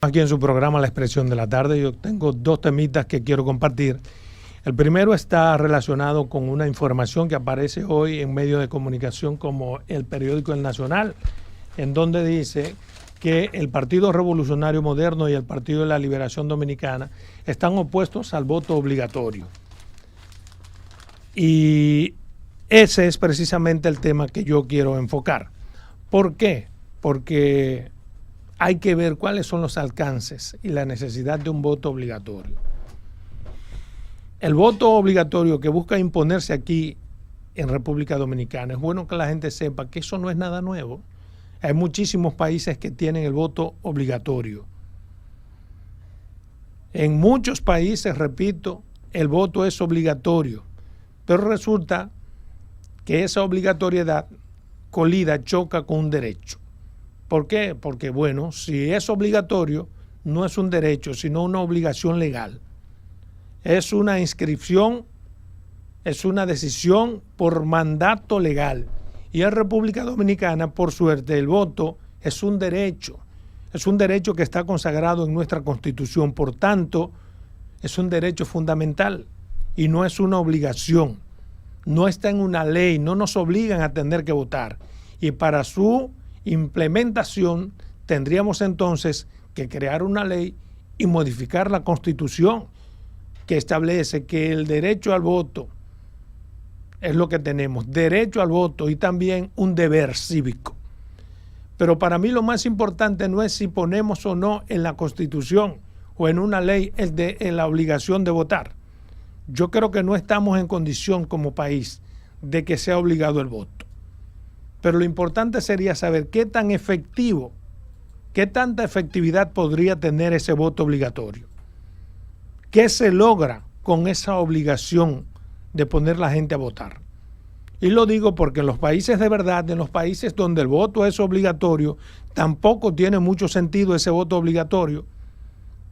Aquí en su programa La Expresión de la Tarde, yo tengo dos temitas que quiero compartir. El primero está relacionado con una información que aparece hoy en medios de comunicación como el periódico El Nacional, en donde dice que el Partido Revolucionario Moderno y el Partido de la Liberación Dominicana están opuestos al voto obligatorio. Y ese es precisamente el tema que yo quiero enfocar. ¿Por qué? Porque hay que ver cuáles son los alcances y la necesidad de un voto obligatorio. El voto obligatorio que busca imponerse aquí en República Dominicana, es bueno que la gente sepa que eso no es nada nuevo. Hay muchísimos países que tienen el voto obligatorio. En muchos países, repito, el voto es obligatorio, pero resulta que esa obligatoriedad colida, choca con un derecho. ¿Por qué? Porque, bueno, si es obligatorio, no es un derecho, sino una obligación legal. Es una inscripción, es una decisión por mandato legal. Y en República Dominicana, por suerte, el voto es un derecho que está consagrado en nuestra Constitución. Por tanto, es un derecho fundamental y no es una obligación. No está en una ley, no nos obligan a tener que votar. Y para su implementación tendríamos entonces que crear una ley y modificar la Constitución que establece que el derecho al voto es lo que tenemos, derecho al voto y también un deber cívico. Pero para mí lo más importante no es si ponemos o no en la Constitución o en una ley en la obligación de votar. Yo creo que no estamos en condición como país de que sea obligado el voto. Pero lo importante sería saber qué tan efectivo, qué tanta efectividad podría tener ese voto obligatorio. ¿Qué se logra con esa obligación de poner la gente a votar? Y lo digo porque en los países de verdad, en los países donde el voto es obligatorio, tampoco tiene mucho sentido ese voto obligatorio.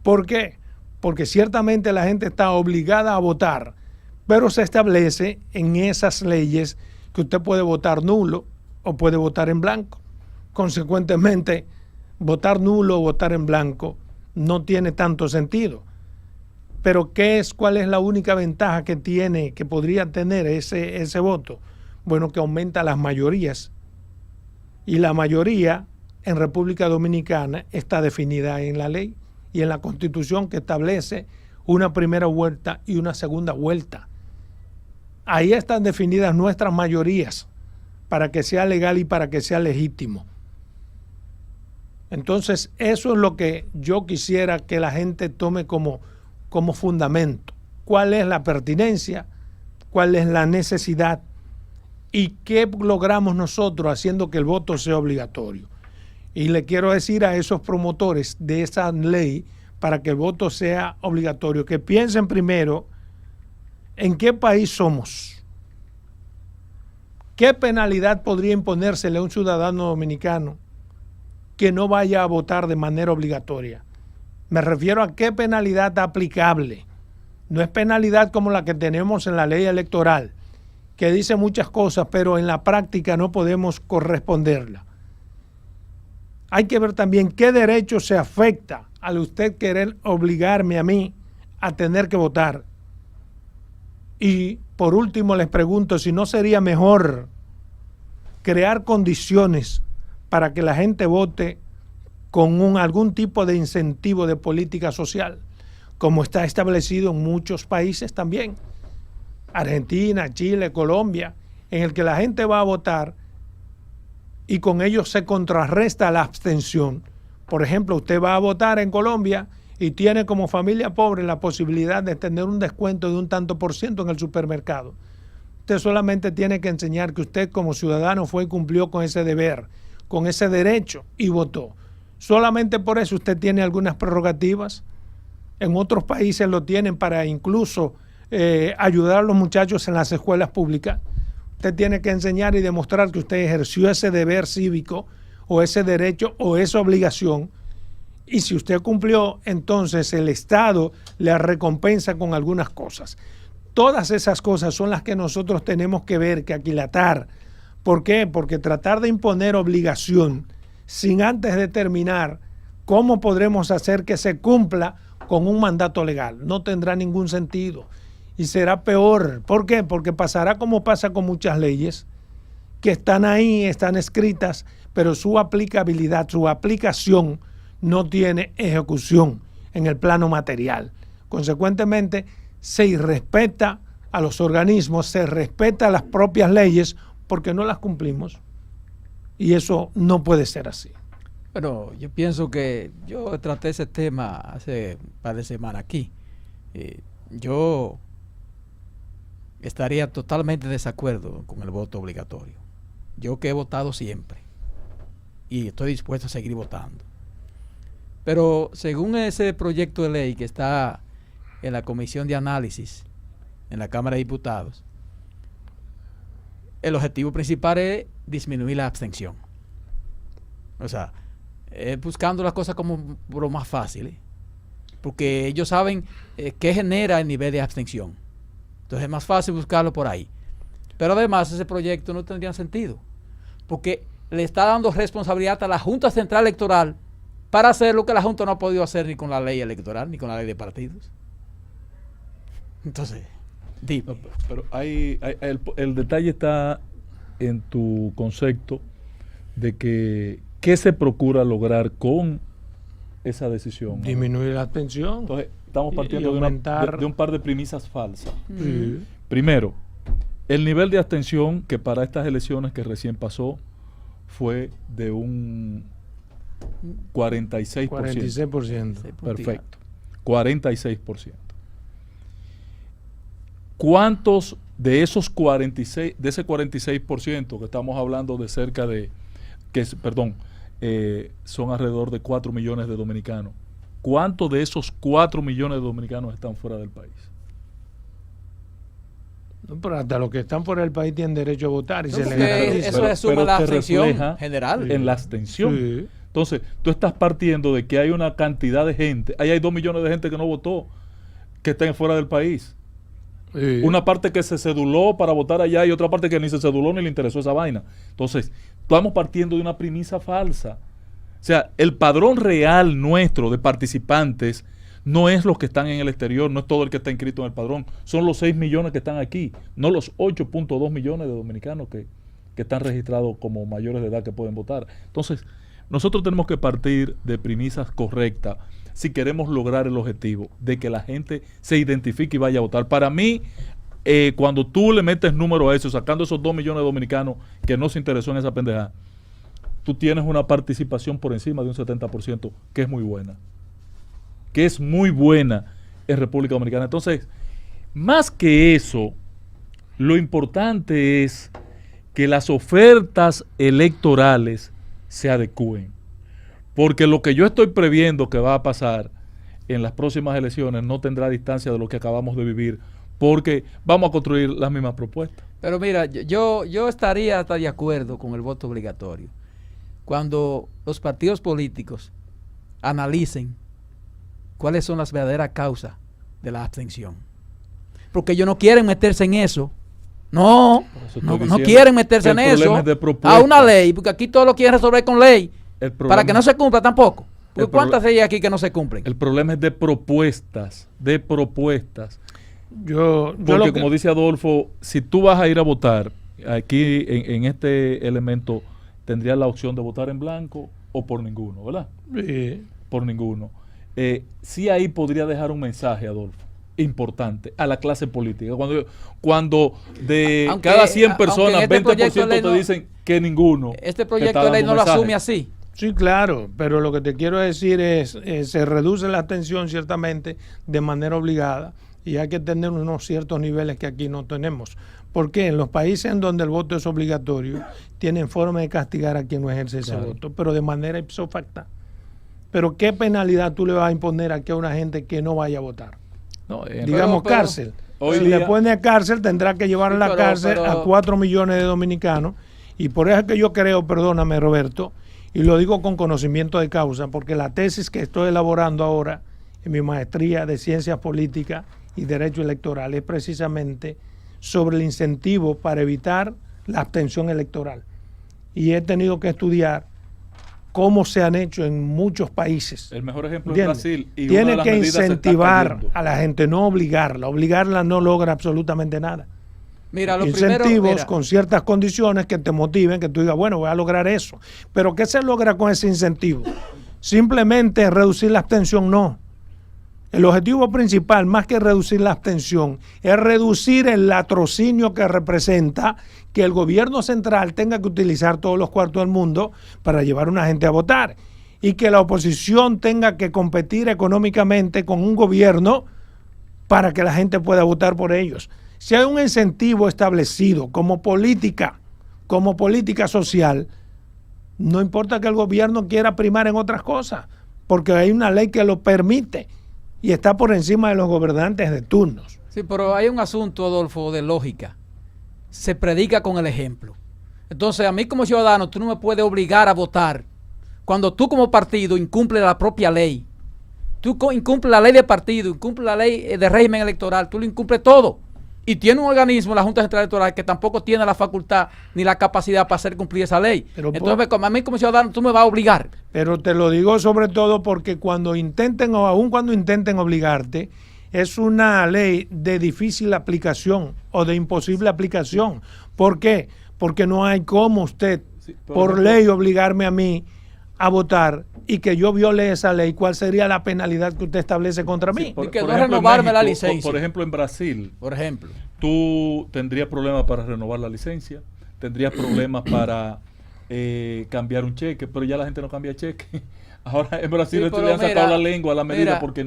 ¿Por qué? Porque ciertamente la gente está obligada a votar, pero se establece en esas leyes que usted puede votar nulo o puede votar en blanco. Consecuentemente, votar nulo o votar en blanco no tiene tanto sentido. Pero ¿cuál es la única ventaja que tiene, que podría tener ese voto? Bueno, que aumenta las mayorías. Y la mayoría en República Dominicana está definida en la ley y en la Constitución, que establece una primera vuelta y una segunda vuelta. Ahí están definidas nuestras mayorías para que sea legal y para que sea legítimo. Entonces, eso es lo que yo quisiera que la gente tome como fundamento. ¿Cuál es la pertinencia? ¿Cuál es la necesidad? ¿Y qué logramos nosotros haciendo que el voto sea obligatorio? Y le quiero decir a esos promotores de esa ley para que el voto sea obligatorio, que piensen primero en qué país somos. ¿Qué penalidad podría imponérsele a un ciudadano dominicano que no vaya a votar de manera obligatoria? Me refiero a qué penalidad aplicable. No es penalidad como la que tenemos en la ley electoral, que dice muchas cosas, pero en la práctica no podemos corresponderla. Hay que ver también qué derecho se afecta al usted querer obligarme a mí a tener que votar. Y por último les pregunto si no sería mejor crear condiciones para que la gente vote con algún tipo de incentivo de política social, como está establecido en muchos países también, Argentina, Chile, Colombia, en el que la gente va a votar y con ello se contrarresta la abstención. Por ejemplo, usted va a votar en Colombia y tiene como familia pobre la posibilidad de tener un descuento de un tanto por ciento en el supermercado. Usted solamente tiene que enseñar que usted como ciudadano fue y cumplió con ese deber, con ese derecho y votó. Solamente por eso usted tiene algunas prerrogativas. En otros países lo tienen para incluso ayudar a los muchachos en las escuelas públicas. Usted tiene que enseñar y demostrar que usted ejerció ese deber cívico o ese derecho o esa obligación. Y si usted cumplió, entonces el Estado le recompensa con algunas cosas. Todas esas cosas son las que nosotros tenemos que ver, que aquilatar. ¿Por qué? Porque tratar de imponer obligación sin antes determinar ¿cómo podremos hacer que se cumpla con un mandato legal? No tendrá ningún sentido y será peor. ¿Por qué? Porque pasará como pasa con muchas leyes que están ahí, están escritas, pero su aplicabilidad, su aplicación no tiene ejecución en el plano material. Consecuentemente, se irrespeta a los organismos, se respeta las propias leyes porque no las cumplimos. Y eso no puede ser así. Bueno, yo pienso que yo traté ese tema hace un par de semanas aquí. Yo estaría totalmente de desacuerdo con el voto obligatorio. Yo que he votado siempre y estoy dispuesto a seguir votando. Pero según ese proyecto de ley que está en la Comisión de Análisis en la Cámara de Diputados, el objetivo principal es disminuir la abstención. O sea, buscando las cosas como lo más fácil, porque ellos saben qué genera el nivel de abstención. Entonces es más fácil buscarlo por ahí. Pero además ese proyecto no tendría sentido, porque le está dando responsabilidad a la Junta Central Electoral para hacer lo que la Junta no ha podido hacer ni con la ley electoral ni con la ley de partidos. Entonces, dime. No, pero el detalle está en tu concepto de que ¿qué se procura lograr con esa decisión? Disminuir la abstención. Entonces, estamos partiendo de un par de premisas falsas. Sí. Primero, el nivel de abstención que para estas elecciones que recién pasó fue de un 46%. 46%. Perfecto. 46%. ¿Cuántos de esos 46, de ese 46% que estamos hablando de cerca de, son alrededor de 4 millones de dominicanos? ¿Cuántos de esos 4 millones de dominicanos están fuera del país? No, pero hasta los que están fuera del país tienen derecho a votar y No, se les porque garantiza. eso le suma la te abstención refleja general. en la abstención. Sí. Entonces, tú estás partiendo de que hay una cantidad de gente, ahí hay 2 millones de gente que no votó, que están fuera del país. Sí. Una parte que se ceduló para votar allá y otra parte que ni se ceduló ni le interesó esa vaina. Entonces, estamos partiendo de una premisa falsa. O sea, el padrón real nuestro de participantes no es los que están en el exterior, no es todo el que está inscrito en el padrón, son los 6 millones que están aquí, no los 8.2 millones de dominicanos que están registrados como mayores de edad que pueden votar. Entonces, nosotros tenemos que partir de premisas correctas si queremos lograr el objetivo de que la gente se identifique y vaya a votar. Para mí, cuando tú le metes número a eso, sacando esos 2 millones de dominicanos que no se interesó en esa pendejada, tú tienes una participación por encima de un 70%, que es muy buena. Que es muy buena en República Dominicana. Entonces, más que eso, lo importante es que las ofertas electorales se adecúen. Porque lo que yo estoy previendo que va a pasar en las próximas elecciones no tendrá distancia de lo que acabamos de vivir, porque vamos a construir las mismas propuestas. Pero mira, yo estaría hasta de acuerdo con el voto obligatorio cuando los partidos políticos analicen cuáles son las verdaderas causas de la abstención. Porque ellos no quieren meterse en eso. No quieren meterse en eso a una ley, porque aquí todo lo quieren resolver con ley, para que no se cumpla tampoco. Porque ¿cuántas leyes aquí que no se cumplen? El problema es de propuestas, Yo porque como dice Adolfo, si tú vas a ir a votar, aquí en este elemento tendrías la opción de votar en blanco o por ninguno, ¿verdad? Sí. Por ninguno. Sí, ahí podría dejar un mensaje, Adolfo, importante a la clase política. Cuando de cada 100 personas, 20% te dicen que ninguno. Este proyecto de ley no lo asume así. Sí, claro, pero lo que te quiero decir es, se reduce la abstención ciertamente de manera obligada y hay que tener unos ciertos niveles que aquí no tenemos. Porque en los países en donde el voto es obligatorio, tienen forma de castigar a quien no ejerce ese voto, pero de manera ipso facto. Pero ¿qué penalidad tú le vas a imponer aquí a una gente que no vaya a votar? No, digamos cárcel. Hoy si día, le pone a cárcel, tendrá que llevar a la cárcel a 4 millones de dominicanos. Y por eso es que yo creo, perdóname Roberto, y lo digo con conocimiento de causa, porque la tesis que estoy elaborando ahora en mi maestría de Ciencias Políticas y Derecho Electoral es precisamente sobre el incentivo para evitar la abstención electoral. Y he tenido que estudiar como se han hecho en muchos países. El mejor ejemplo es ¿Entiendes? Brasil. Y una de Tiene las que medidas se está incentivar cayendo. a la gente, no obligarla. Obligarla no logra absolutamente nada. Mira, lo Incentivos primero, mira, con ciertas condiciones que te motiven, que tú digas, bueno, voy a lograr eso. Pero ¿qué se logra con ese incentivo? Simplemente reducir la abstención, no. El objetivo principal, más que reducir la abstención, es reducir el latrocinio que representa que el gobierno central tenga que utilizar todos los cuartos del mundo para llevar a una gente a votar y que la oposición tenga que competir económicamente con un gobierno para que la gente pueda votar por ellos. Si hay un incentivo establecido como política social, no importa que el gobierno quiera primar en otras cosas, porque hay una ley que lo permite y está por encima de los gobernantes de turnos. sí, pero hay un asunto, Adolfo, de lógica. Se predica con el ejemplo. Entonces, a mí como ciudadano, tú no me puedes obligar a votar cuando tú como partido incumples la propia ley. Tú incumples la ley de partido, incumples la ley de régimen electoral, tú lo incumples todo. Y tiene un organismo, la Junta Central Electoral, que tampoco tiene la facultad ni la capacidad para hacer cumplir esa ley. Pero entonces, a mí como ciudadano, tú me vas a obligar. Pero te lo digo sobre todo porque cuando intenten, o aun cuando intenten obligarte, es una ley de difícil aplicación o de imposible aplicación. ¿Por qué? Porque no hay cómo usted, por ley, obligarme a mí a votar y que yo viole esa ley. ¿Cuál sería la penalidad que usted establece contra mí? Y que no renovarme la México, licencia. por ejemplo, en Brasil, Por ejemplo. tú tendrías problemas para renovar la licencia, tendrías problemas para cambiar un cheque, pero ya la gente no cambia cheque. Ahora en Brasil Sí, le han pero sacado mira, la lengua a la medida mira. porque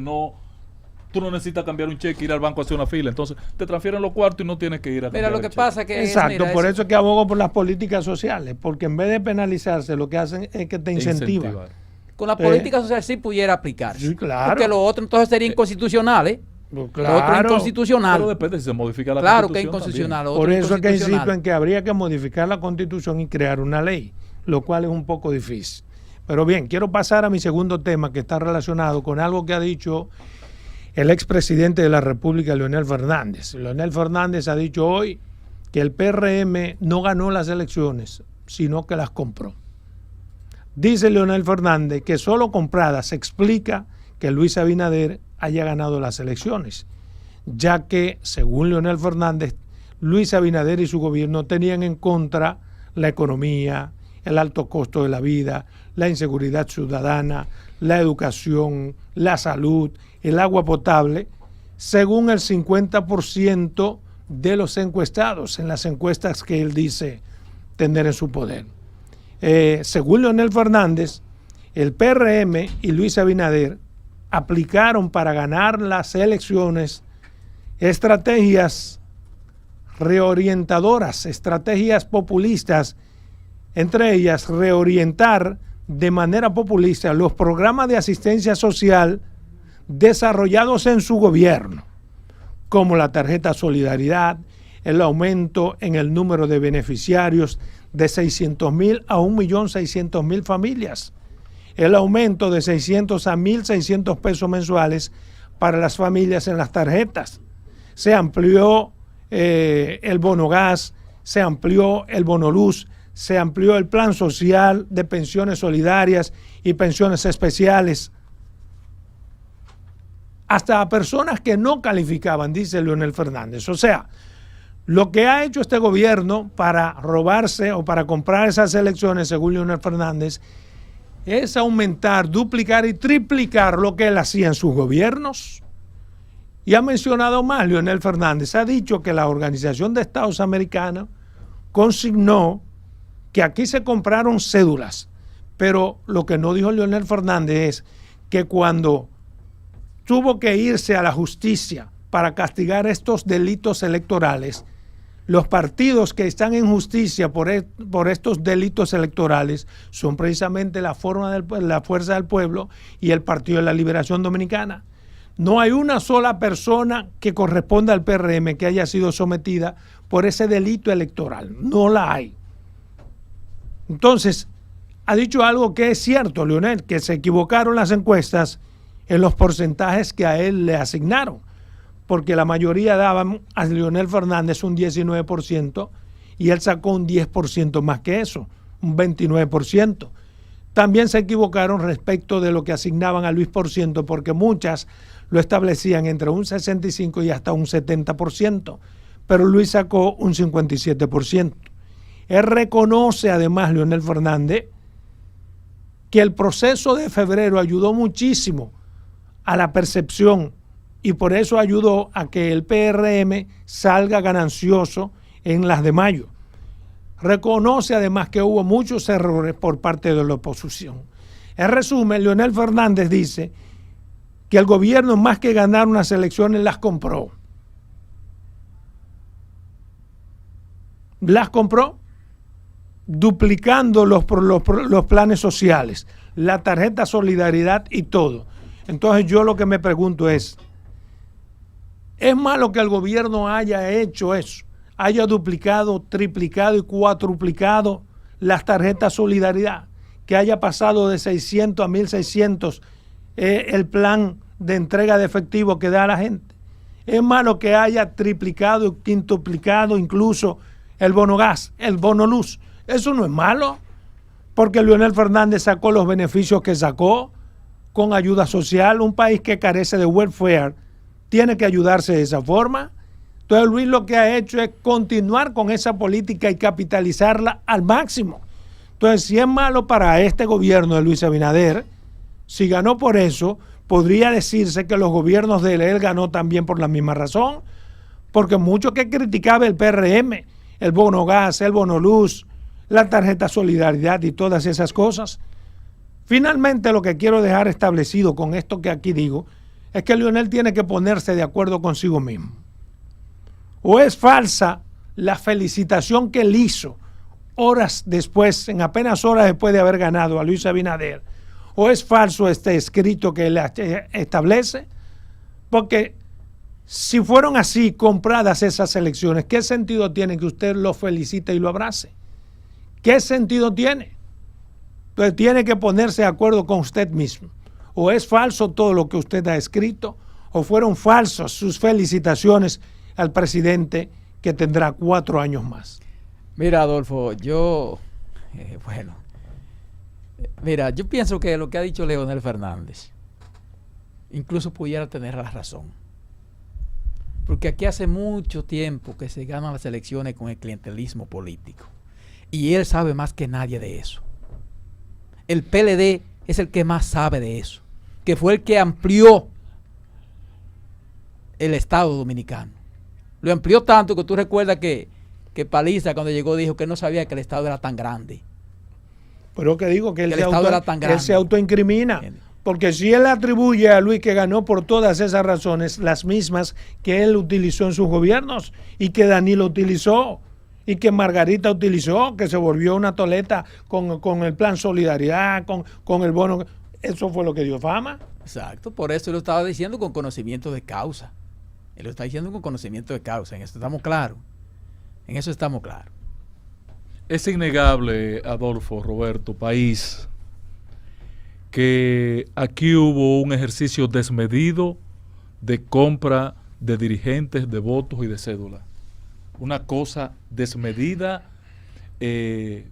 tú no necesitas cambiar un cheque, ir al banco a hacer una fila. Entonces te transfieren los cuartos y no tienes que ir a cambiar Mira, lo el que cheque. pasa es que Exacto, mira, por eso es que abogo por las políticas sociales, porque en vez de penalizarse, lo que hacen es que te incentivan. Incentivar. con la política social sí pudiera aplicarse. Sí, claro. Porque lo otro entonces sería inconstitucional, ¿eh? Pues Lo otro es inconstitucional. Pero depende si se modifica la Claro que es Constitución inconstitucional. lo Por otro eso es que inconstitucional. insisto en que habría que modificar la Constitución y crear una ley, lo cual es un poco difícil. Pero bien, quiero pasar a mi segundo tema que está relacionado con algo que ha dicho el expresidente de la República, Leonel Fernández. Leonel Fernández ha dicho hoy que el PRM no ganó las elecciones, sino que las compró. Dice Leonel Fernández que solo compradas se explica que Luis Abinader haya ganado las elecciones, ya que, según Leonel Fernández, Luis Abinader y su gobierno tenían en contra la economía, el alto costo de la vida, la inseguridad ciudadana, la educación, la salud, el agua potable, según el 50% de los encuestados en las encuestas que él dice tener en su poder. Según Leonel Fernández, el PRM y Luis Abinader aplicaron para ganar las elecciones estrategias reorientadoras, estrategias populistas, entre ellas reorientar de manera populista los programas de asistencia social desarrollados en su gobierno, como la tarjeta Solidaridad, el aumento en el número de beneficiarios de 600,000 a 1.600.000 familias, el aumento de 600 a 1.600 pesos mensuales para las familias en las tarjetas. Se amplió el bono gas, se amplió el bono luz, se amplió el plan social de pensiones solidarias y pensiones especiales. Hasta a personas que no calificaban, dice Leonel Fernández. O sea, lo que ha hecho este gobierno para robarse o para comprar esas elecciones, según Leonel Fernández, es aumentar, duplicar y triplicar lo que él hacía en sus gobiernos. Y ha mencionado más Leonel Fernández. Ha dicho que la Organización de Estados Americanos consignó que aquí se compraron cédulas. Pero lo que no dijo Leonel Fernández es que cuando tuvo que irse a la justicia para castigar estos delitos electorales, los partidos que están en justicia por estos delitos electorales son precisamente la Fuerza del Pueblo y el Partido de la Liberación Dominicana. No hay una sola persona que corresponda al PRM que haya sido sometida por ese delito electoral. No la hay. Entonces, ha dicho algo que es cierto, Leonel, que se equivocaron las encuestas en los porcentajes que a él le asignaron, porque la mayoría daban a Leonel Fernández un 19% y él sacó un 10% más que eso, un 29%. también se equivocaron respecto de lo que asignaban a Luis por ciento, porque muchas lo establecían entre un 65 y hasta un 70%, pero Luis sacó un 57%. Él reconoce además, Leonel Fernández, que el proceso de febrero ayudó muchísimo a la percepción y por eso ayudó a que el PRM salga ganancioso en las de mayo. Reconoce además que hubo muchos errores por parte de la oposición. En resumen, Leonel Fernández dice que el gobierno, más que ganar unas elecciones, las compró. Las compró duplicando los planes sociales, la tarjeta Solidaridad y todo. Entonces yo lo que me pregunto ¿es malo que el gobierno haya hecho eso? Haya duplicado, triplicado y cuatruplicado las tarjetas Solidaridad, que haya pasado de 600 a 1.600 el plan de entrega de efectivo que da a la gente. Es malo que haya triplicado y quintuplicado incluso el bono gas, el bono luz. Eso no es malo, porque Leonel Fernández sacó los beneficios que sacó con ayuda social. Un país que carece de welfare tiene que ayudarse de esa forma. Entonces Luis lo que ha hecho es continuar con esa política y capitalizarla al máximo. Entonces, si es malo para este gobierno de Luis Abinader, si ganó por eso, podría decirse que los gobiernos de él ganó también por la misma razón, porque mucho que criticaba el PRM, el bono gas, el bono luz, la tarjeta Solidaridad y todas esas cosas. Finalmente, lo que quiero dejar establecido con esto que aquí digo, es que Leonel tiene que ponerse de acuerdo consigo mismo. O es falsa la felicitación que él hizo horas después, en apenas horas después de haber ganado a Luis Abinader, o es falso este escrito que él establece, porque si fueron así compradas esas elecciones, ¿qué sentido tiene que usted lo felicite y lo abrace? ¿Qué sentido tiene? Entonces tiene que ponerse de acuerdo con usted mismo. O es falso todo lo que usted ha escrito, o fueron falsos sus felicitaciones al presidente que tendrá 4 años más. Mira, Adolfo, yo pienso que lo que ha dicho Leonel Fernández incluso pudiera tener la razón. Porque aquí hace mucho tiempo que se ganan las elecciones con el clientelismo político. Y él sabe más que nadie de eso. El PLD es el que más sabe de eso, que fue el que amplió el Estado dominicano. Lo amplió tanto que tú recuerdas que Paliza, cuando llegó, dijo que no sabía que el Estado era tan grande. Pero que digo que él él se autoincrimina. Porque si él atribuye a Luis que ganó por todas esas razones, las mismas que él utilizó en sus gobiernos y que Danilo utilizó y que Margarita utilizó, que se volvió una toleta con el plan Solidaridad, con el bono, eso fue lo que dio fama. Exacto, por eso lo estaba diciendo con conocimiento de causa. Él lo está diciendo con conocimiento de causa, en eso estamos claros. En eso estamos claros. Es innegable, Adolfo, Roberto, país, que aquí hubo un ejercicio desmedido de compra de dirigentes, de votos y de cédulas. Una cosa desmedida que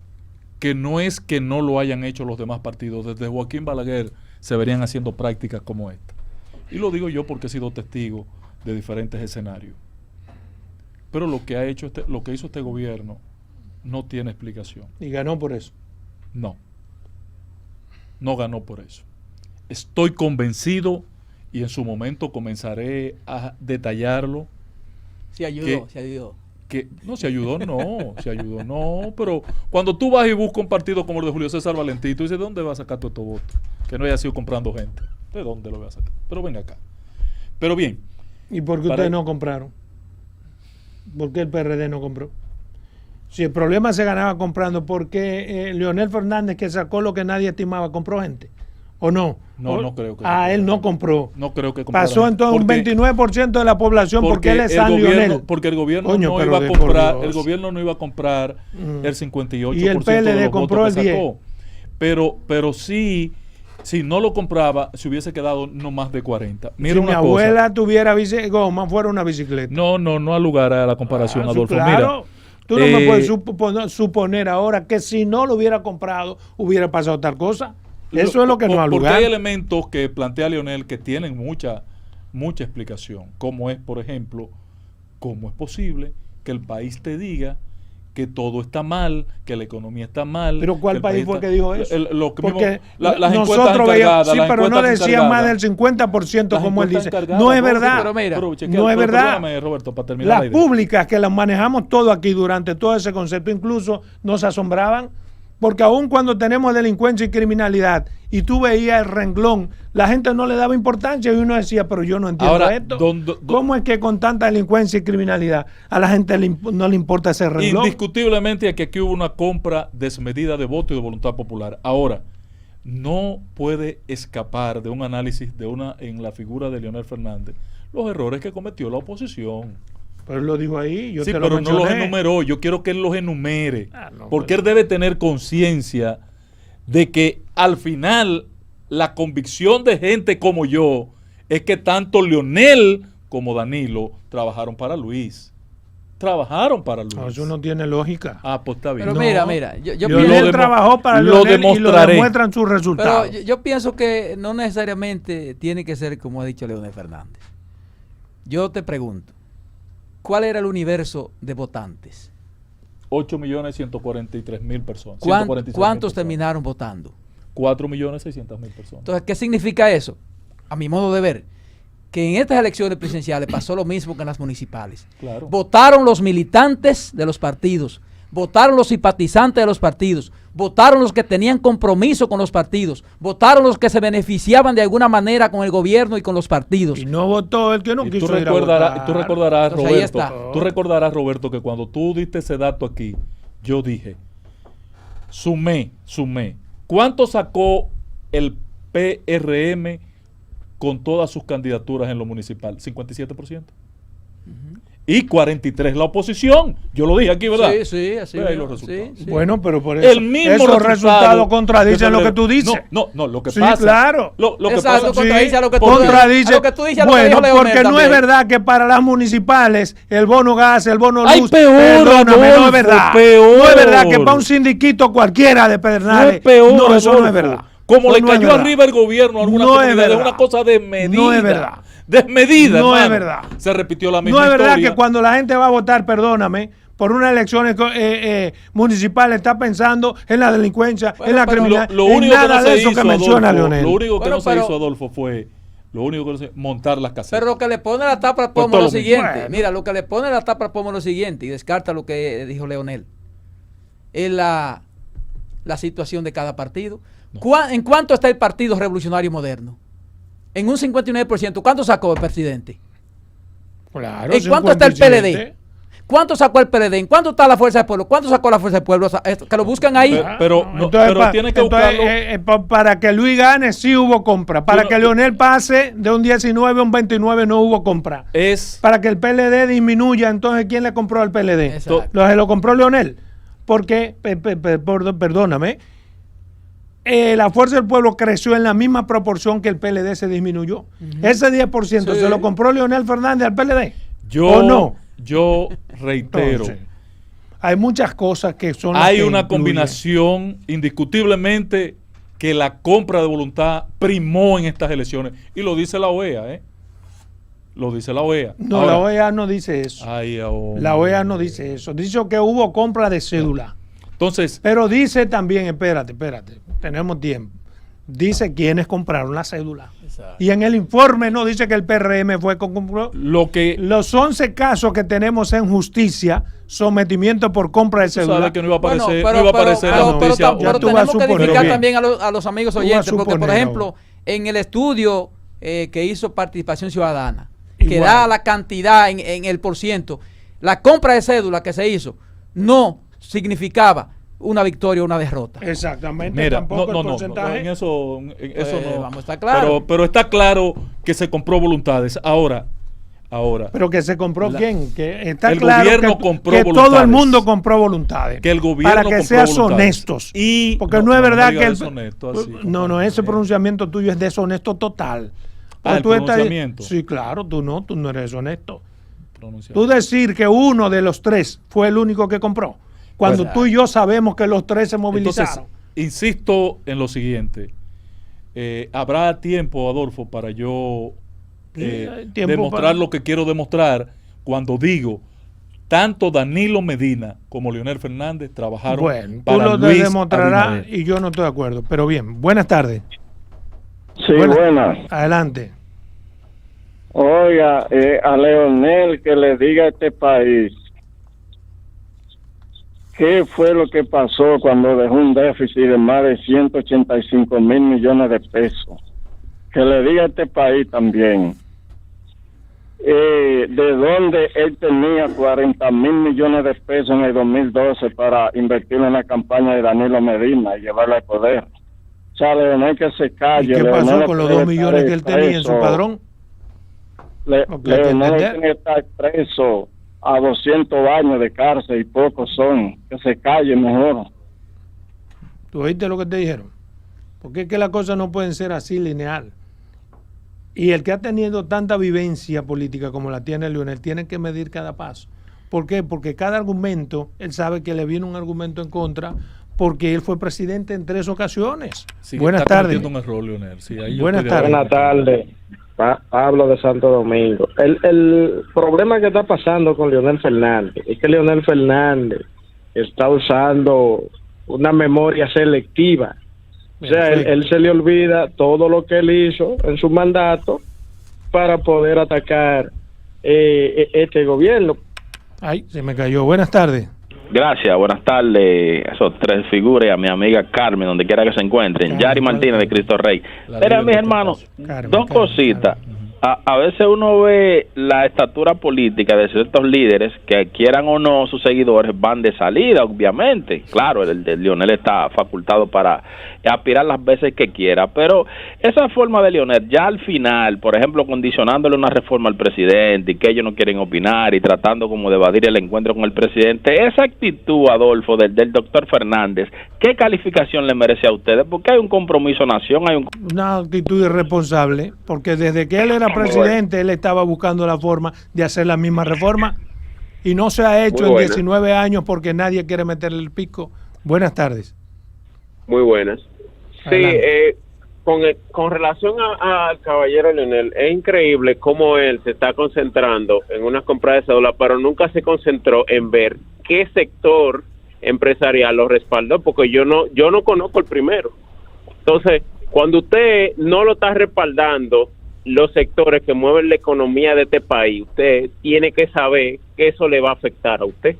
no es que no lo hayan hecho los demás partidos. Desde Joaquín Balaguer se verían haciendo prácticas como esta. Y lo digo yo porque he sido testigo de diferentes escenarios. Pero lo que hizo este gobierno no tiene explicación. Y ganó por eso. No ganó por eso. Estoy convencido y en su momento comenzaré a detallarlo. Se ayudó. Se ayudó, no, pero cuando tú vas y buscas un partido como el de Julio César Valentín, tú dices, ¿de dónde vas a sacar todo estos votos? Que no haya sido comprando gente. ¿De dónde lo voy a sacar? Pero venga acá. Pero bien. ¿Y por qué ustedes no compraron? ¿Por qué el PRD no compró? Si el problema se ganaba comprando, ¿por qué Leonel Fernández, que sacó lo que nadie estimaba, compró gente? ¿O no? No creo que. Él no compró. No creo que comprara. Pasó entonces un 29% de la población porque él es San Leonel. Porque el gobierno no iba a comprar, el el 58% y el PLD de los compró votos el que 10%. sacó. Pero sí, si no lo compraba, se hubiese quedado no más de 40. Mira, si una mi abuela tuviera goma, fuera una bicicleta. No al lugar a la comparación, Adolfo. Claro. Tú no me puedes suponer ahora que si no lo hubiera comprado, hubiera pasado tal cosa. Eso es lo que nos ha Porque lugar. hay elementos que plantea Leonel que tienen mucha explicación. Como es, por ejemplo, cómo es posible que el país te diga que todo está mal, que la economía está mal. Pero ¿cuál país fue que dijo eso? Porque las nosotros veíamos, sí, pero no decían más del 50% como él dice. No es verdad. Pero mira, no es verdad. Perdóname, Roberto, para terminar Las públicas que las manejamos todo aquí durante todo ese concepto, incluso nos asombraban, porque aun cuando tenemos delincuencia y criminalidad, y tú veías el renglón, la gente no le daba importancia y uno decía, pero yo no entiendo ahora, esto. ¿Cómo es que con tanta delincuencia y criminalidad a la gente no le importa ese renglón? Indiscutiblemente que aquí hubo una compra desmedida de voto y de voluntad popular. Ahora, no puede escapar de un análisis en la figura de Leonel Fernández los errores que cometió la oposición. Pero él lo dijo ahí, yo sí, te lo pero mencioné. no los enumeró. Yo quiero que él los enumere. Porque pues, él debe tener conciencia de que al final la convicción de gente como yo es que tanto Leonel como Danilo trabajaron para Luis. Trabajaron para Luis. No, eso no tiene lógica. Ah, pues está bien. Pero mira, yo Leonel trabajó para Leonel y lo demuestran sus resultados. Pero yo pienso que no necesariamente tiene que ser como ha dicho Leonel Fernández. Yo te pregunto, ¿cuál era el universo de votantes? 8.143.000 personas. ¿Cuántos terminaron votando? 4.600.000 personas. Entonces, ¿qué significa eso? A mi modo de ver, que en estas elecciones presidenciales pasó lo mismo que en las municipales. Claro. Votaron los militantes de los partidos, votaron los simpatizantes de los partidos, votaron los que tenían compromiso con los partidos, votaron los que se beneficiaban de alguna manera con el gobierno y con los partidos. Y no votó el que no quiso ir a votar. Tú recordarás, Entonces, Roberto, tú recordarás, Roberto, que cuando tú diste ese dato aquí, yo dije, sumé. ¿Cuánto sacó el PRM con todas sus candidaturas en lo municipal? 57%. Y 43 la oposición. Yo lo dije aquí, ¿verdad? Sí, así. Ahí los resultados. Sí. Bueno, pero por eso El mismo esos resultados contradicen lo que tú dices. No, lo que Sí, pasa. claro. Lo que Exacto, pasa. contradice a lo que tú Contradice. a lo que tú dices, a lo que Bueno, dijo Leonel porque no también. es verdad que para las municipales el bono gas, el bono Ay, luz, peor, perdóname, no Adolfo, es verdad. peor. No es verdad que para un sindiquito cualquiera de Pedernales. Fue peor, no, eso no Adolfo. es verdad. Como Eso le no es cayó verdad. arriba el gobierno a alguna No es comunidad, es verdad. una cosa desmedida. No es verdad. Desmedida, No es hermano. verdad. Se repitió la misma No es verdad historia. que cuando la gente va a votar, perdóname, por unas elecciones municipales está pensando en la delincuencia, en la criminalidad, lo en único que nada no se de eso hizo, que menciona Adolfo, Leonel. Lo único que Bueno, no se pero- hizo, Adolfo, fue montar las casetas. Pero lo que le pone la tapa al Pues pomo todo es lo lo mismo. siguiente. Bueno. Mira, lo que le pone la tapa al pomo es lo siguiente y descarta lo que dijo Leonel. Es la situación de cada partido. ¿En cuánto está el Partido Revolucionario Moderno? En un 59%. ¿Cuánto sacó el presidente? Claro, ¿En cuánto está el 57. PLD? ¿Cuánto sacó el PLD? ¿En cuánto está la Fuerza del Pueblo? ¿Cuánto sacó la Fuerza del Pueblo? O sea, que lo buscan ahí. Pero Entonces, tiene que buscarlo. para que Luis gane, sí hubo compra. Para no- que Leonel pase de un 19 a un 29, no hubo compra. Es Para que el PLD disminuya, entonces, ¿quién le compró al PLD? Exacto. Lo compró Leonel. Porque, perdóname, la Fuerza del Pueblo creció en la misma proporción que el PLD se disminuyó. Ese 10% Sí. se lo compró Leonel Fernández al PLD. yo, ¿O no? yo reitero. Entonces, hay muchas cosas que son... Hay las que una influyen. combinación indiscutiblemente que la compra de voluntad primó en estas elecciones. Y lo dice la OEA, ¿eh? Lo dice la OEA. No, Ahora, la OEA no dice eso. ay, hombre. La OEA no dice eso. Dice que hubo compra de cédula. Entonces, Pero dice también, espérate, tenemos tiempo. Dice quiénes compraron la cédula. Exacto. Y en el informe no dice que el PRM fue con compró. lo que Los 11 casos que tenemos en justicia, sometimiento por compra de tú cédula. sabes que no iba a Bueno, aparecer, pero- no iba a pero- aparecer pero- la pero- noticia. pero Ya tú vas tenemos a que suponer, edificar bien. también a los amigos Tú vas a oyentes, porque por suponer ejemplo, ahora. en el estudio que hizo Participación Ciudadana, que Igual. da la cantidad en el %, la compra de cédula que se hizo no significaba una victoria o una derrota. Exactamente, Mira, tampoco no, el porcentaje. en eso no. Vamos a estar claros. Pero está claro que se compró voluntades. Ahora, Pero que se compró quién, que está el claro gobierno que, compró que todo voluntades. el mundo compró voluntades. que el gobierno para que compró seas voluntades. honestos. Porque no, es me verdad diga que deshonesto así, no, compadre. ese pronunciamiento tuyo es deshonesto total. Ah, Porque el tú estás- pronunciamiento. sí, claro, tú no eres honesto. pronunciado. Tú decir que uno de los tres fue el único que compró, cuando Pues, tú y yo sabemos que los tres se movilizaron. Entonces, insisto en lo siguiente. Habrá tiempo, Adolfo, para yo Tiempo demostrar para- lo que quiero demostrar cuando digo tanto Danilo Medina como Leonel Fernández trabajaron Bueno, tú para lo Luis demostrarás Abinader. y yo no estoy de acuerdo. Pero bien, buenas tardes. Sí, buenas. Adelante. Oiga, a Leonel que le diga a este país qué fue lo que pasó cuando dejó un déficit de más de 185 mil millones de pesos. Que le diga a este país también de dónde él tenía 40 mil millones de pesos en el 2012 para invertir en la campaña de Danilo Medina y llevarla al poder. O sea, Leonel que se ¿Y calle. qué pasó Leonel con los debe 2 millones que él estar tenía en su preso. padrón? Porque hay que Leonel entender. tiene que estar preso a 200 años de cárcel y pocos son. Que se calle mejor. ¿Tú oíste lo que te dijeron? Porque es que las cosas no pueden ser así lineal. Y el que ha tenido tanta vivencia política como la tiene Leonel, tiene que medir cada paso. ¿Por qué? Porque cada argumento, él sabe que le viene un argumento en contra, porque él fue presidente en 3 ocasiones. Sí, Buenas está tardes. cometiendo un error, Leonel. Sí, ahí yo Buenas estoy de tardes. acuerdo. Buenas tardes, Pablo de Santo Domingo. El problema que está pasando con Leonel Fernández es que Leonel Fernández está usando una memoria selectiva. O sea, él se le olvida todo lo que él hizo en su mandato para poder atacar este gobierno. Ay, se me cayó. Buenas tardes. Gracias, buenas tardes a esos 3 figuras y a mi amiga Carmen, donde quiera que se encuentren. Carmen, Yari Martínez de Cristo Rey. La Mira, líder mis de hermanos, Carmen, dos Carmen, cositas. Carmen. A veces uno ve la estatura política de ciertos líderes que quieran o no sus seguidores van de salida, obviamente. Claro, el de Leonel está facultado para aspirar las veces que quiera, pero esa forma de Leonel, ya al final, por ejemplo, condicionándole una reforma al presidente y que ellos no quieren opinar y tratando como de evadir el encuentro con el presidente, esa actitud, Adolfo, del doctor Fernández, ¿qué calificación le merece a ustedes? Porque hay un compromiso nación, hay un... Una actitud irresponsable, porque desde que él era presidente, él estaba buscando la forma de hacer la misma reforma y no se ha hecho Muy en buena. 19 años porque nadie quiere meterle el pico. Buenas tardes. Muy buenas. Sí, Adelante. con relación al caballero Leonel, es increíble cómo él se está concentrando en una compra de cédula, pero nunca se concentró en ver qué sector empresarial lo respaldó, porque yo no conozco el primero. Entonces, cuando usted no lo está respaldando, los sectores que mueven la economía de este país, usted tiene que saber que eso le va a afectar a usted.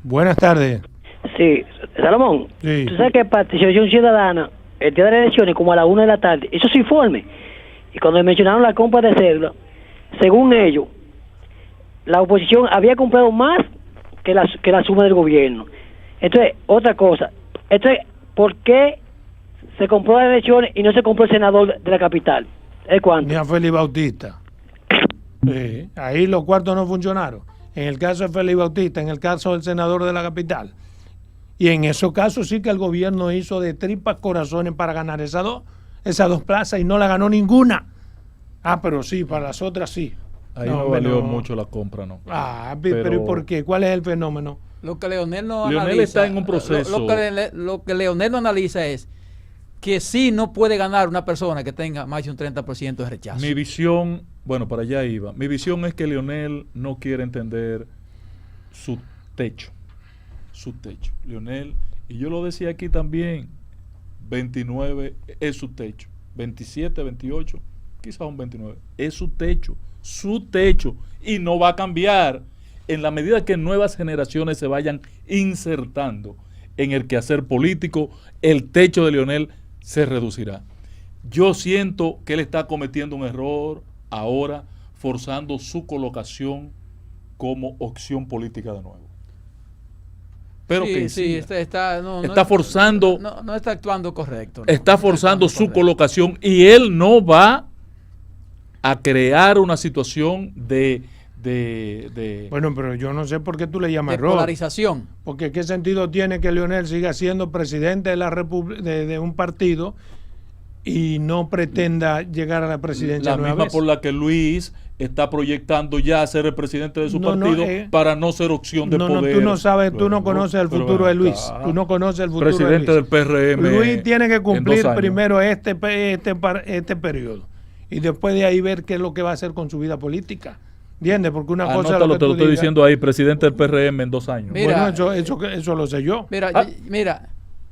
Buenas tardes. Sí, Salomón, Sí. tú sabes que Participación Ciudadana, el día de las elecciones, como a la 1 de la tarde, hizo su informe. Y cuando mencionaron la compra de cédula, según ellos, la oposición había comprado más que la suma del gobierno. Entonces, otra cosa, entonces, ¿por qué se compró las elecciones y no se compró el senador de la capital? ¿Es cuánto? Ni a Félix Bautista. Sí, ahí los cuartos no funcionaron. En el caso de Félix Bautista, en el caso del senador de la capital. Y en esos casos sí que el gobierno hizo de tripas corazones para ganar esas dos plazas y no la ganó ninguna. Ah, pero sí, para las otras sí. Ahí no hombre, valió no. mucho la compra, ¿no? Ah, pero ¿y por qué? ¿Cuál es el fenómeno? Lo que Leonel no Leonel analiza, está en un proceso. Lo que Leonel no analiza es que sí no puede ganar una persona que tenga más de un 30% de rechazo. Mi visión, bueno, para allá iba. Mi visión es que Leonel no quiere entender su techo. Su techo. Leonel, y yo lo decía aquí también, 29 es su techo. 27, 28, quizás un 29. Es su techo. Su techo. Y no va a cambiar en la medida que nuevas generaciones se vayan insertando en el quehacer político, el techo de Leonel se reducirá. Yo siento que él está cometiendo un error ahora, forzando su colocación como opción política de nuevo. Pero sí, que sí, siga. está forzando, no está actuando correcto. no, está no forzando actuando su correcto. colocación y él no va a crear una situación de Bueno, pero yo no sé por qué tú le llamas De error. polarización. Porque ¿qué sentido tiene que Leonel siga siendo presidente de la de un partido y no pretenda llegar a la presidencia La nueva misma vez. por la que Luis está proyectando ya ser el presidente de su partido para no ser opción de poder. Tú no sabes, tú no conoces el futuro de Luis. Tú no conoces el futuro presidente de Luis. del PRM. Luis tiene que cumplir 2 años. primero este periodo y después de ahí ver qué es lo que va a hacer con su vida política. ¿Entiendes? Porque una cosa es Anótalo, lo que te lo tú estoy digas. diciendo ahí, presidente del PRM en 2 años. Mira, Bueno, eso lo sé yo. Mira,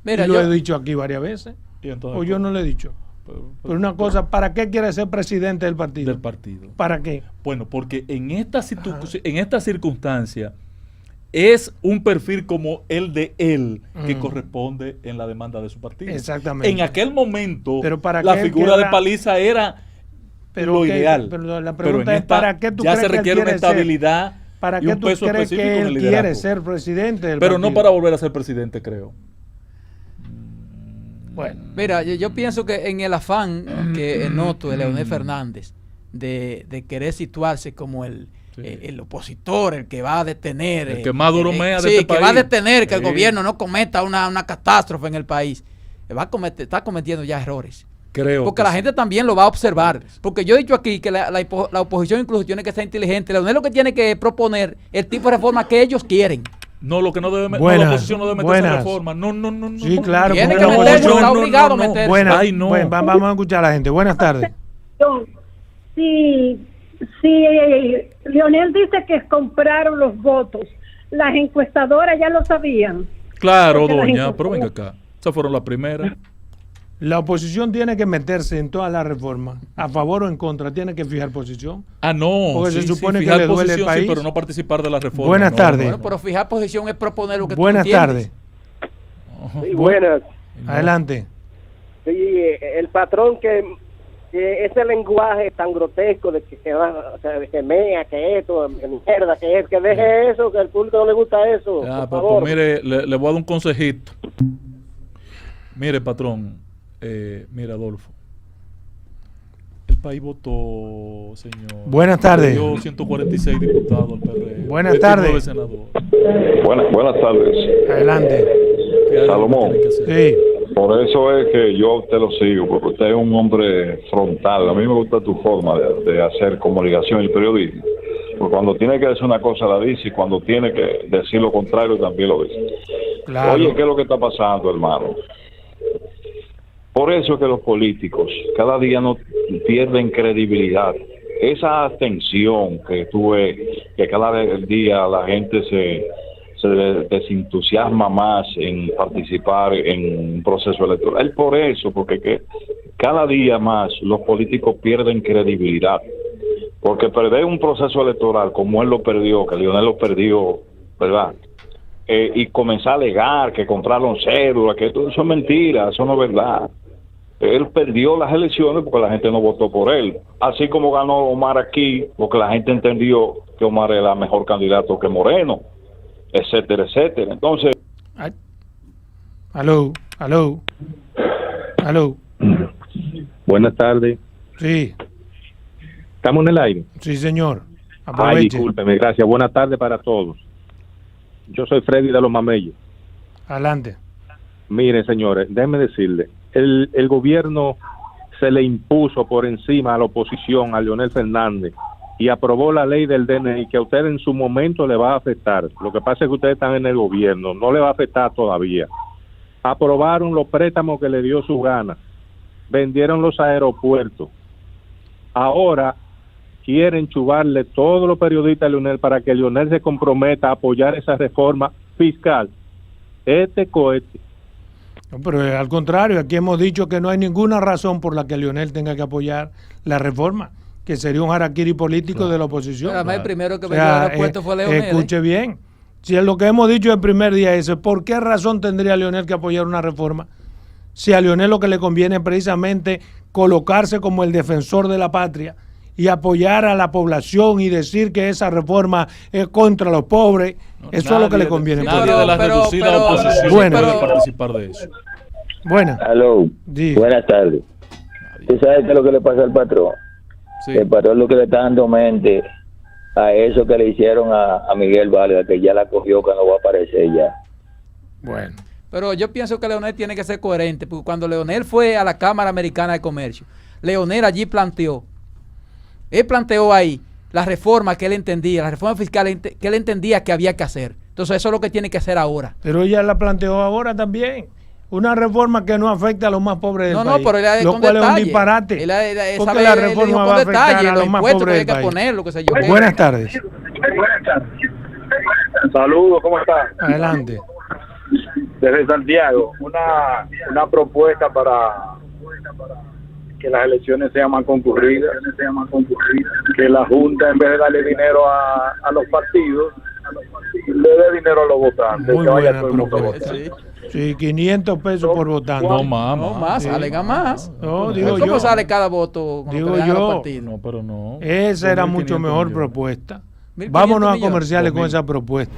Y lo he dicho aquí varias veces. Y entonces, O yo no lo he dicho. Pero una cosa, ¿para qué quiere ser presidente del partido? del partido. ¿Para qué? Bueno, porque en esta circunstancia es un perfil como el de él que corresponde en la demanda de su partido. Exactamente. En aquel momento, Pero para la qué figura de queda- Paliza era lo ideal. Pero la Pero pregunta en es, esta ¿para qué tú ya crees se que él requiere una quiere ser? estabilidad ¿Para y qué un tú peso crees específico que en el él liderazgo. quiere ser presidente del Pero partido? no para volver a ser presidente, creo. Bueno, Mira, yo pienso que en el afán que noto de Leonel Fernández de querer situarse como el opositor, el que va a detener, El que más duro mea de sí, este que va a país. detener que el Sí. gobierno no cometa una catástrofe en el país, está cometiendo ya errores. Creo. Porque que la sí. gente también lo va a observar. Porque yo he dicho aquí que la oposición incluso tiene que ser inteligente. Leonel lo que tiene que proponer el tipo de reforma que ellos quieren. No, lo que no debe Buenas, la oposición no debe meterse buenas. en reforma. No. sí, claro. Tiene porque que la meterse, oposición- está obligado a meterse. Buenas, Ay, no. vamos a escuchar a la gente. Buenas tardes. Si Leonel dice que compraron los votos, las encuestadoras ya lo sabían. Claro, Porque la doña, gente- pero venga acá. Esas fueron las primeras. La oposición tiene que meterse en todas las reformas, a favor o en contra, tiene que fijar posición. Ah, no. Porque se sí, supone que fijar le duele el posición, país. sí, pero no participar de la reforma. Buenas no, tardes. Bueno, pero fijar posición es proponer lo que Buenas tú entiendes. tardes. Buenas. Adelante. Sí, el patrón que ese lenguaje tan grotesco de que de que mea, que esto, que mierda, que es, que deje eso, que al público no le gusta eso. Ya, por pues, favor. mire, le voy a dar un consejito. Mire, patrón, mire, Adolfo. El país votó, señor. Buenas tardes. Dio 146 diputados al PRM. Buenas tardes. 29 senadores. Buenas tardes. Adelante. ¿Qué es lo que Salomón. tiene que hacer? Sí. Por eso es que yo te lo sigo, porque usted es un hombre frontal. A mí me gusta tu forma de hacer comunicación y periodismo. Porque cuando tiene que decir una cosa la dice y cuando tiene que decir lo contrario también lo dice. Claro. Oye, ¿qué es lo que está pasando, hermano? Por eso es que los políticos cada día no pierden credibilidad. Esa abstención que tú ves, que cada día la gente se desentusiasma más en participar en un proceso electoral. Es por eso, porque cada día más los políticos pierden credibilidad. Porque perder un proceso electoral como él lo perdió, que Leonel lo perdió, ¿verdad? Y comenzar a alegar que compraron cédulas, que todo eso es mentira, eso no es verdad. Él perdió las elecciones porque la gente no votó por él. Así como ganó Omar aquí, porque la gente entendió que Omar era mejor candidato que Moreno, etcétera, etcétera. Entonces... Aló. Buenas tardes. Sí, ¿Estamos en el aire? sí, señor. Ay, Aproveche. discúlpeme, gracias. Buenas tardes para todos. Yo soy Freddy de los Mamellos. Adelante. Miren, señores, déjenme decirle, el gobierno se le impuso por encima a la oposición, a Leonel Fernández, y aprobó la ley del DNI que a usted en su momento le va a afectar. Lo que pasa es que ustedes están en el gobierno, no le va a afectar todavía. Aprobaron los préstamos que le dio su gana, vendieron los aeropuertos. Ahora quieren chubarle todos los periodistas a Leonel para que Leonel se comprometa a apoyar esa reforma fiscal. Este cohete. No, pero al contrario, aquí hemos dicho que no hay ninguna razón por la que Leonel tenga que apoyar la reforma, que sería un harakiri político de la oposición. Además, el primero que O vendió sea, el aeropuerto fue Leonel. Escuche bien. Si es lo que hemos dicho el primer día es, ¿por qué razón tendría Leonel que apoyar una reforma? Si a Leonel lo que le conviene es precisamente colocarse como el defensor de la patria y apoyar a la población y decir que esa reforma es contra los pobres, eso es lo que le conviene. Nadie de la reducida oposición Bueno. puede participar de eso. Buena. Aló, Sí. buenas tardes. ¿Tú sabes qué es lo que le pasa al patrón? Sí. El patrón lo que le está dando mente a eso que le hicieron a Miguel Vargas, que ya la cogió, que no va a aparecer ya. Bueno. Pero yo pienso que Leonel tiene que ser coherente, porque cuando Leonel fue a la Cámara Americana de Comercio, Leonel allí planteó ahí la reforma que él entendía, la reforma fiscal que él entendía que había que hacer. Entonces eso es lo que tiene que hacer ahora. Pero ella la planteó ahora también. Una reforma que no afecta a los más pobres del país. No, pero él lo cual es un disparate. Porque la reforma va a afectar a los más pobres del país. Buenas tardes. Saludos, ¿cómo está? Adelante. Desde Santiago, una propuesta para que las elecciones sean más concurridas, que la Junta, en vez de darle dinero a los partidos, le dé dinero a los votantes. Muy que vaya buena todo el mundo a propuesta. votar. Sí, 500 pesos por votante. No más. No más, Sí. alega más. No, digo ¿Cómo yo. sale cada voto con Digo lo que le dan a los yo. partidos? No, pero no. Esa era 2.500 mucho mejor millones. propuesta. 1.500 Vámonos a millones. comerciales con 2.000. esa propuesta.